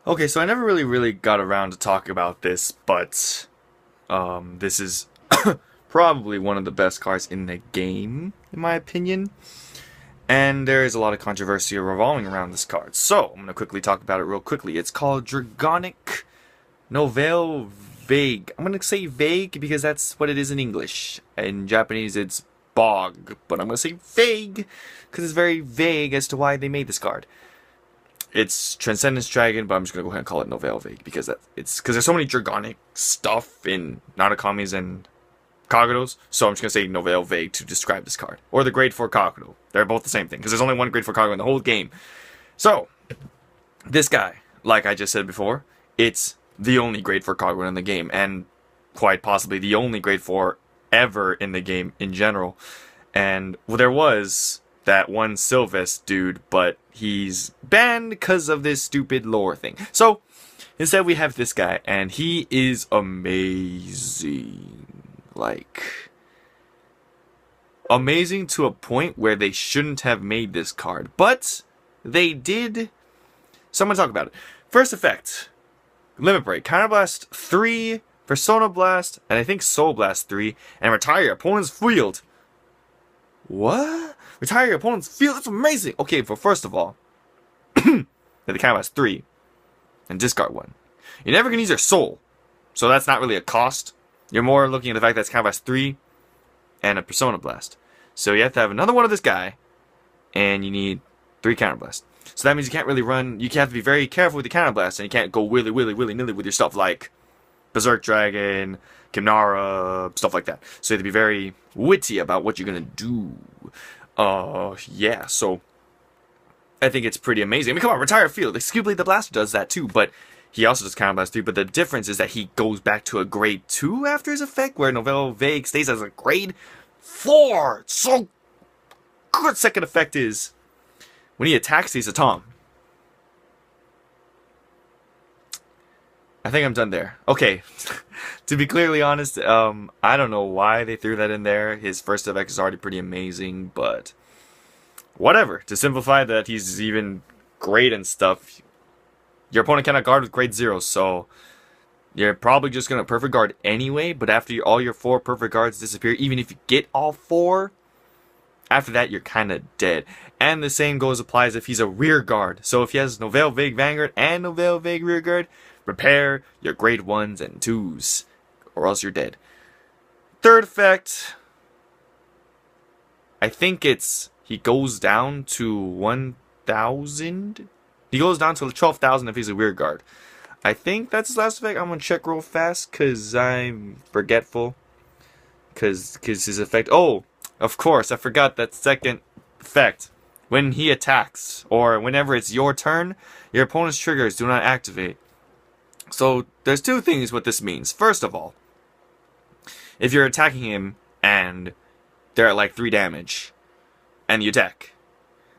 Okay, so I never really got around to talk about this, but this is probably one of the best cards in the game, in my opinion. And there is a lot of controversy revolving around this card. So, I'm going to quickly talk about it real quickly. It's called Dragonic Nouvelle Vague. I'm going to say vague because that's what it is in English. In Japanese, it's bog, but I'm going to say vague because it's very vague as to why they made this card. It's Transcendent Dragon, but I'm just gonna go ahead and call it Nouvelle Vague because because there's so many Dragonic stuff in Nanakamis and Kageros, so I'm just gonna say Nouvelle Vague to describe this card. Or the Grade 4 Kagero. They're both the same thing, because there's only one Grade 4 Kagero in the whole game. So, this guy, like I just said before, it's the only Grade 4 Kagero in the game, and quite possibly the only Grade 4 ever in the game in general. And, well, there was that one Sylvest dude, but he's banned because of this stupid lore thing. So, instead we have this guy, and he is amazing. Like, amazing to a point where they shouldn't have made this card. But, they did. So I'm going to talk about it. First effect, Limit Break, Counterblast 3, Persona Blast, and I think Soul Blast 3, and retire your opponent's field. What? Retire your opponent's field? That's amazing! Okay, but first of all, the counter has 3, and discard 1. You're never going to use your soul, so that's not really a cost. You're more looking at the fact that it's counter has 3, and a Persona Blast. So you have to have another one of this guy, and you need 3 Counter Blast. So that means you can't really run, you have to be very careful with the Counter Blast, and you can't go willy-nilly with your stuff like Berserk Dragon, Kimnara, stuff like that. So you have to be very witty about what you're going to do. Yeah, so I think it's pretty amazing. I mean, come on, retire field. Excuse the Blaster does that too, but he also does Counter Blast 3, but the difference is that he goes back to a grade 2 after his effect, where Nouvelle Vague stays as a grade 4. It's so good. Second effect is, when he attacks, he's a Tom. I think I'm done there. Okay, to be clearly honest, I don't know why they threw that in there. His first effect is already pretty amazing, but whatever. To simplify that he's even great and stuff, your opponent cannot guard with grade 0, so you're probably just going to perfect guard anyway, but after all your 4 perfect guards disappear, even if you get all 4, after that you're kind of dead. And the same applies if he's a rear guard. So if he has Nouvelle Vague Vanguard and Nouvelle Vague rear guard, repair your grade 1s and 2s, or else you're dead. Third effect, I think he goes down to 1,000. He goes down to 12,000 if he's a rear guard. I think that's his last effect. I'm going to check real fast because I'm forgetful. Because his effect... Oh, of course, I forgot that second effect. When he attacks, or whenever it's your turn, your opponent's triggers do not activate. So, there's 2 things what this means. First of all, if you're attacking him and they're at like 3 damage, and you attack,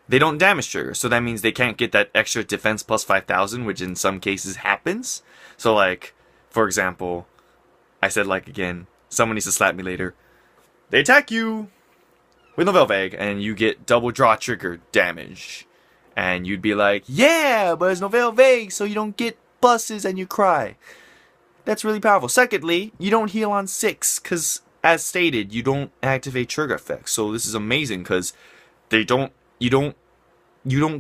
they don't damage trigger, so that means they can't get that extra defense plus 5,000, which in some cases happens. So like, for example, I said like again, someone needs to slap me later. They attack you with Nouvelle Vague, and you get double draw trigger damage. And you'd be like, yeah, but it's Nouvelle Vague, so you don't get buses and you cry. That's really powerful. Secondly, you don't heal on 6, because as stated, you don't activate trigger effects. So this is amazing, because you don't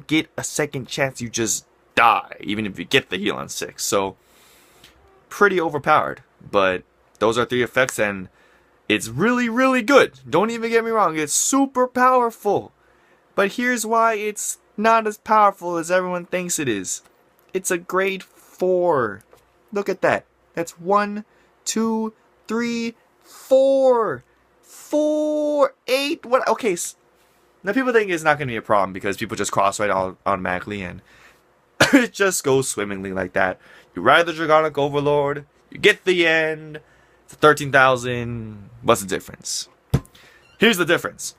get a second chance, you just die, even if you get the heal on 6. So, pretty overpowered. But those are 3 effects, and it's really good. Don't even get me wrong, it's super powerful. But here's why it's not as powerful as everyone thinks it is. It's a grade 4. Look at that. That's 1, 2, 3, 4. 4, 8. What? Okay. Now people think it's not going to be a problem because people just cross-ride automatically and it just goes swimmingly like that. You ride the Dragonic Overlord, you get the end, it's 13,000. What's the difference? Here's the difference.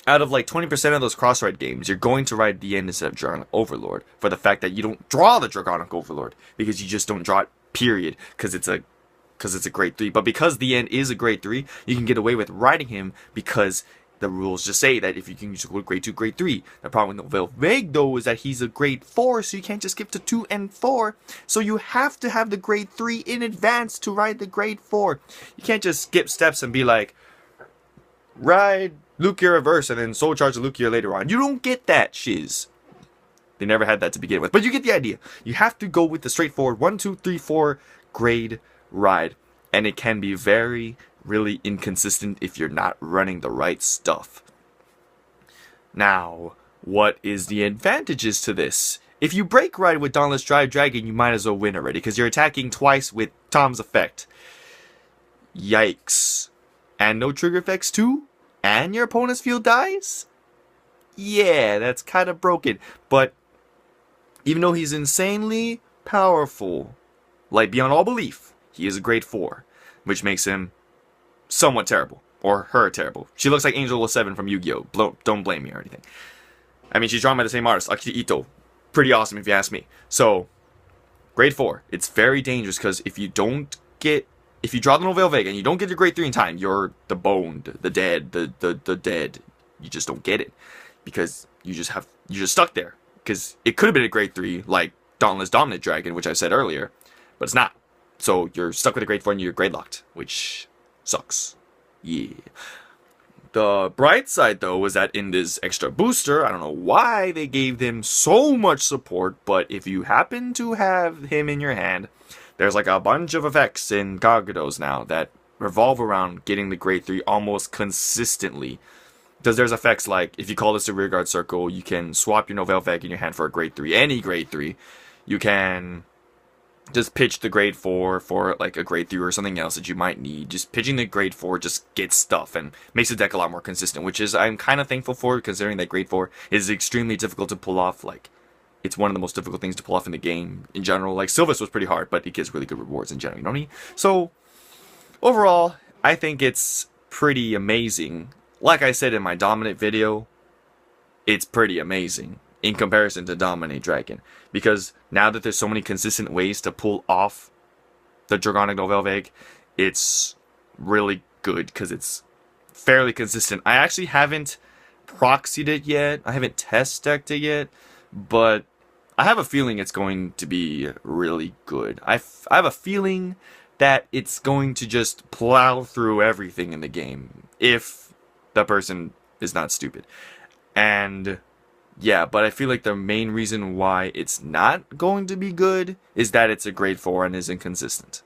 Out of like 20% of those cross-ride games, you're going to ride the end instead of Dragonic Overlord for the fact that you don't draw the Dragonic Overlord because you just don't draw it, period, because it's a grade 3. But because the end is a grade 3, you can get away with riding him because the rules just say that if you can use a grade 2, grade 3. The problem with Nouvelle Vague, though, is that he's a grade 4, so you can't just skip to 2 and 4. So you have to have the grade 3 in advance to ride the grade 4. You can't just skip steps and be like, ride Lugia Reverse and then Soul Charge the Lugia later on. You don't get that, shiz. They never had that to begin with. But you get the idea. You have to go with the straightforward 1, 2, 3, 4 grade ride. And it can be very, really inconsistent if you're not running the right stuff. Now, what is the advantages to this? If you break ride with Dauntless Drive Dragon, you might as well win already, because you're attacking twice with Tom's effect. Yikes. And no trigger effects too? And your opponent's field dies? Yeah, that's kind of broken. But even though he's insanely powerful, like beyond all belief, he is a grade 4, which makes him somewhat terrible. Or her terrible. She looks like Angel 07 from Yu-Gi-Oh! Don't blame me or anything. I mean, she's drawn by the same artist, Akira Ito. Pretty awesome if you ask me. So, grade 4. It's very dangerous because if you draw the Nouvelle Vague and you don't get your grade 3 in time, you're the boned, the dead, the dead. You just don't get it. Because you're just stuck there. Because it could have been a grade 3, like Dauntless Dominant Dragon, which I said earlier. But it's not. So you're stuck with a grade 4 and you're grade locked, which sucks. Yeah. The bright side, though, was that in this extra booster, I don't know why they gave him so much support, but if you happen to have him in your hand, there's like a bunch of effects in Kagados now that revolve around getting the grade 3 almost consistently. Because there's effects like, if you call this a rearguard circle, you can swap your Nouvelle Vague in your hand for a grade 3, any grade 3. You can just pitch the grade 4 for like a grade 3 or something else that you might need. Just pitching the grade 4 just gets stuff and makes the deck a lot more consistent, which is I'm kind of thankful for, considering that grade 4 is extremely difficult to pull off. Like, it's one of the most difficult things to pull off in the game in general. Like, Sylvis was pretty hard, but it gives really good rewards in general, you know what I mean? So, overall, I think it's pretty amazing. Like I said in my Dominant video, it's pretty amazing in comparison to Dominate Dragon. Because now that there's so many consistent ways to pull off the Dragonic Nouvelle Vague, it's really good because it's fairly consistent. I actually haven't proxied it yet. I haven't test decked it yet. But I have a feeling it's going to be really good. I have a feeling that it's going to just plow through everything in the game if the person is not stupid. And yeah, but I feel like the main reason why it's not going to be good is that it's a grade 4 and is inconsistent.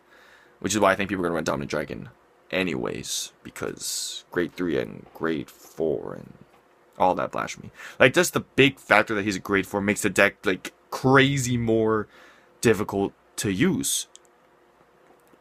Which is why I think people are going to run Dominant Dragon anyways. Because grade 3 and grade 4 and all that blasphemy. Like, just the big factor that he's a grade 4 makes the deck, like, crazy more difficult to use.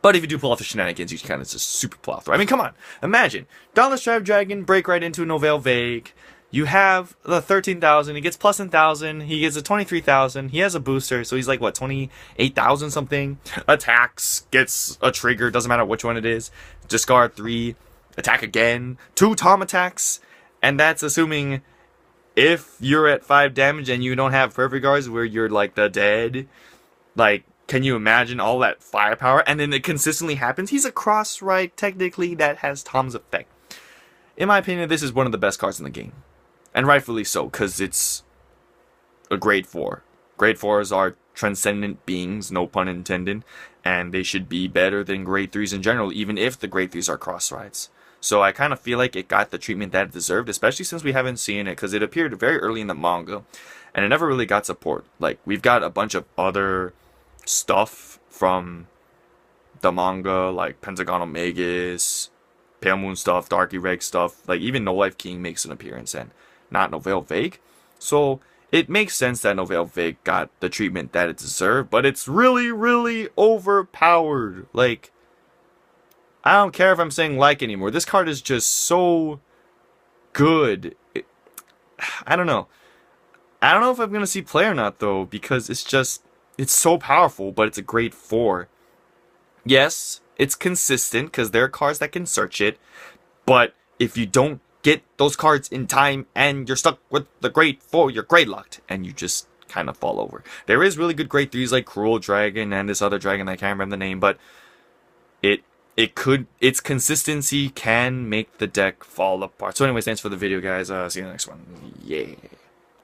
But if you do pull off the shenanigans, you can kind of just super plow through. I mean, come on. Imagine. Dauntless Drive Dragon, break right into a Nouvelle Vague. You have the 13,000. He gets plus 1,000. He gets a 23,000. He has a booster, so he's like, what, 28,000 something? Attacks, gets a trigger, doesn't matter which one it is. Discard 3. Attack again. 2 Tom attacks. And that's assuming if you're at 5 damage and you don't have perfect guards where you're like the dead. Like, can you imagine all that firepower? And then it consistently happens. He's a cross right, technically, that has Tom's effect. In my opinion, this is one of the best cards in the game. And rightfully so, because it's a grade 4. Grade 4s are transcendent beings, no pun intended. And they should be better than grade 3s in general, even if the grade 3s are cross rides. So I kind of feel like it got the treatment that it deserved, especially since we haven't seen it, because it appeared very early in the manga. And it never really got support. Like, we've got a bunch of other stuff from the manga, like Pentagonal Magus, Pale Moon stuff, Dark Ereg stuff. Like, even No Life King makes an appearance, and not Nouvelle Vague. So it makes sense that Nouvelle Vague got the treatment that it deserved, but it's really, really overpowered. Like, I don't care if I'm saying like anymore. This card is just so good. I don't know. I don't know if I'm going to see play or not, though, because it's so powerful, but it's a grade 4. Yes, it's consistent, because there are cards that can search it, but if you don't get those cards in time, and you're stuck with the grade 4, you're grade locked, and you just kind of fall over. There is really good grade 3s, like Cruel Dragon, and this other dragon, I can't remember the name, but it its consistency can make the deck fall apart. So anyways, thanks for the video, guys. See you in the next one. Yeah.